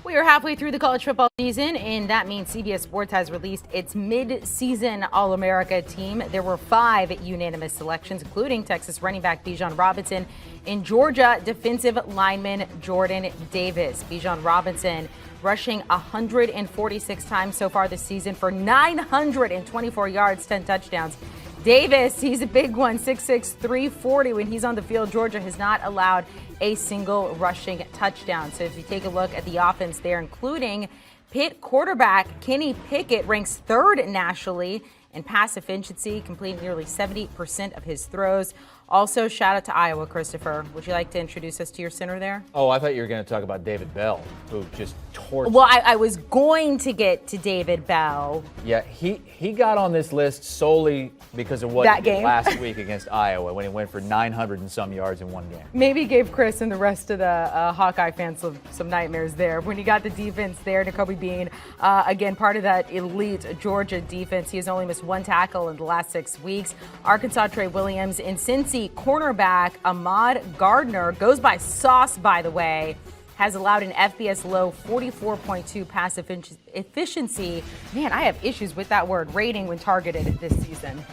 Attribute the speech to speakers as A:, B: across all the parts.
A: We are halfway through the college football season, and that means CBS Sports has released its mid-season All-America team. There were 5 unanimous selections, including Texas running back Bijan Robinson and Georgia defensive lineman Jordan Davis. Bijan Robinson rushing 146 times so far this season for 924 yards, 10 touchdowns. Davis, he's a big one, 6'6", 340. When he's on the field, Georgia has not allowed a single rushing touchdown. So if you take a look at the offense there, including Pitt quarterback Kenny Pickett ranks 3rd nationally in pass efficiency, completing nearly 70% of his throws. Also, shout out to Iowa, Christopher. Would you like to introduce us to your center there?
B: Oh, I thought you were going to talk about David Bell, who just torched.
A: Well, I was going to get to David Bell.
B: Yeah, he got on this list solely because of what he did last week against Iowa when he went for 900 and some yards in one game.
A: Maybe gave Chris and the rest of the Hawkeye fans some nightmares there. When you got the defense there, Nakobe Bean, again, part of that elite Georgia defense. He has only missed 1 tackle in the last 6 weeks. Arkansas Trey Williams and Cincy cornerback Ahmad Gardner, goes by Sauce, by the way, has allowed an FBS low 44.2 pass efficiency. Man, I have issues with that word, rating when targeted this season.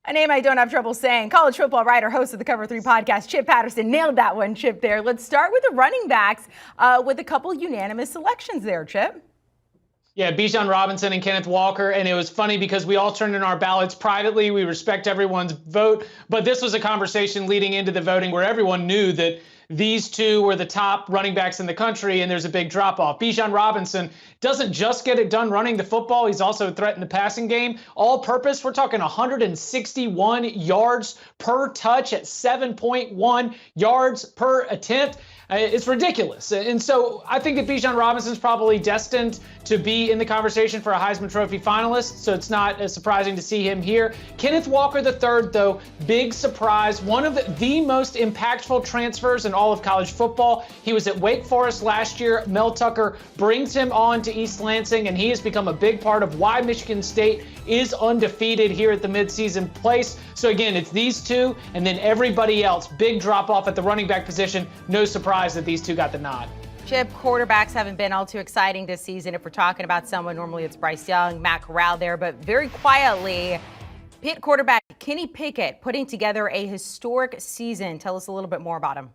A: A name I don't have trouble saying. College football writer, host of the Cover 3 podcast, Chip Patterson. Nailed that one, Chip, there. Let's start with the running backs with a couple unanimous selections there, Chip.
C: Yeah, Bijan Robinson and Kenneth Walker, and it was funny because we all turned in our ballots privately. We respect everyone's vote, but this was a conversation leading into the voting where everyone knew that these two were the top running backs in the country, and there's a big drop-off. Bijan Robinson doesn't just get it done running the football. He's also a threat in the passing game. All-purpose, we're talking 161 yards per touch at 7.1 yards per attempt. It's ridiculous. And so I think that Bijan Robinson's probably destined to be in the conversation for a Heisman Trophy finalist, so it's not surprising to see him here. Kenneth Walker III, though, big surprise. One of the most impactful transfers in all of college football. He was at Wake Forest last year. Mel Tucker brings him on to East Lansing, and he has become a big part of why Michigan State is undefeated here at the midseason place. So again, it's these two, and then everybody else. Big drop-off at the running back position. No surprise that these two got the nod.
A: Chip, quarterbacks haven't been all too exciting this season. If we're talking about someone, normally it's Bryce Young, Matt Corral there, but very quietly, Pitt quarterback Kenny Pickett putting together a historic season. Tell us a little bit more about him.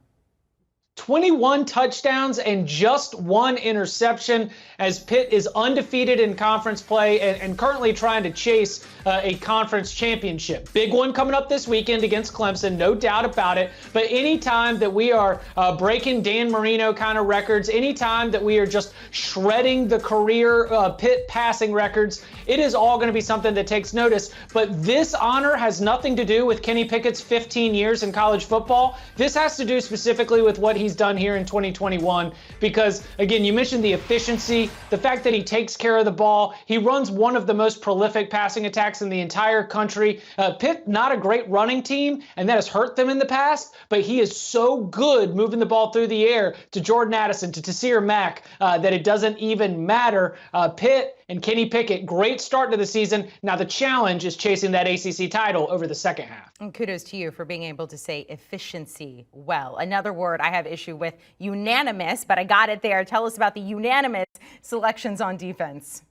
C: 21 touchdowns and just 1 interception as Pitt is undefeated in conference play and currently trying to chase a conference championship. Big one coming up this weekend against Clemson, no doubt about it. But anytime that we are breaking Dan Marino kind of records, anytime that we are just shredding the career Pitt passing records, it is all going to be something that takes notice. But this honor has nothing to do with Kenny Pickett's 15 years in college football. This has to do specifically with what he's done here in 2021 because, again, you mentioned the efficiency, the fact that he takes care of the ball. He runs one of the most prolific passing attacks in the entire country. Pitt, not a great running team, and that has hurt them in the past, but he is so good moving the ball through the air to Jordan Addison, to Tasir Mack, that it doesn't even matter. Pitt and Kenny Pickett, great start to the season. Now the challenge is chasing that ACC title over the second half.
A: And kudos to you for being able to say efficiency well. Another word I have issue with, unanimous, but I got it there. Tell us about the unanimous selections on defense.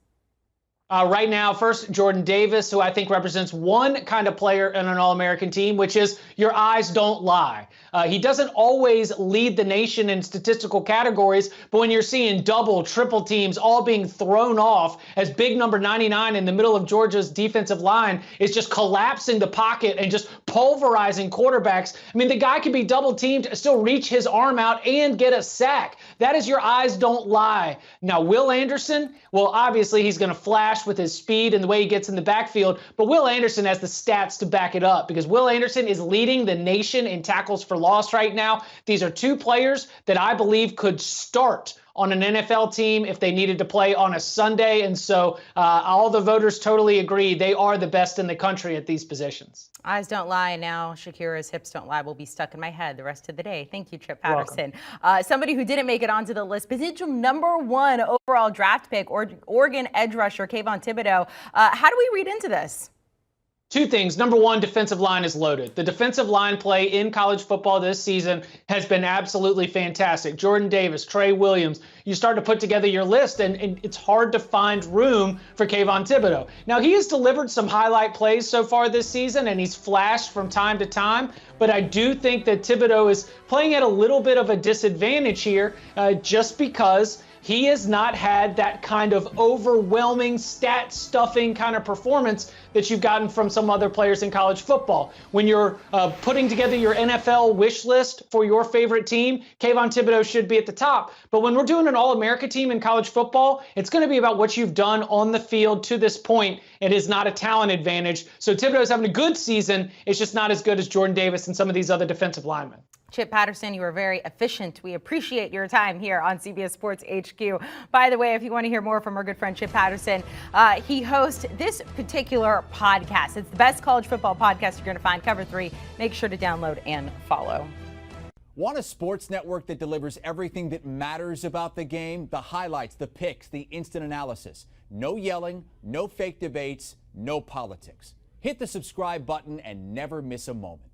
C: Right now, first, Jordan Davis, who I think represents one kind of player in an All-American team, which is your eyes don't lie. He doesn't always lead the nation in statistical categories, but when you're seeing double, triple teams all being thrown off as big number 99 in the middle of Georgia's defensive line is just collapsing the pocket and just pulverizing quarterbacks. I mean, the guy can be double teamed, still reach his arm out and get a sack. That is your eyes don't lie. Now, Will Anderson, well, obviously he's going to flash with his speed and the way he gets in the backfield, but Will Anderson has the stats to back it up because Will Anderson is leading the nation in tackles for loss right now. These are two players that I believe could start on an NFL team if they needed to play on a Sunday, and so all the voters totally agree they are the best in the country at these positions.
A: Eyes don't lie. Now Shakira's hips don't lie will be stuck in my head the rest of the day. Thank you, Chip Patterson. Somebody who didn't make it onto the list, potential #1 overall draft pick, Oregon edge rusher KAYVON THIBODEAUX. How do we read into this?
C: Two things. Number one, defensive line is loaded. The defensive line play in college football this season has been absolutely fantastic. Jordan Davis, Trey Williams, you start to put together your list, and it's hard to find room for KAYVON THIBODEAUX. Now, he has delivered some highlight plays so far this season, and he's flashed from time to time, but I do think that THIBODEAUX is playing at a little bit of a disadvantage here just because he has not had that kind of overwhelming stat stuffing kind of performance that you've gotten from some other players in college football. When you're putting together your NFL wish list for your favorite team, KAYVON THIBODEAUX should be at the top. But when we're doing an All-America team in college football, it's going to be about what you've done on the field to this point. It is not a talent advantage. So THIBODEAUX is having a good season. It's just not as good as Jordan Davis and some of these other defensive linemen.
A: Chip Patterson, you were very efficient. We appreciate your time here on CBS Sports HQ. By the way, if you want to hear more from our good friend Chip Patterson, he hosts this particular podcast. It's the best college football podcast you're going to find, Cover 3. Make sure to download and follow.
D: Want a sports network that delivers everything that matters about the game? The highlights, the picks, the instant analysis. No yelling, no fake debates, no politics. Hit the subscribe button and never miss a moment.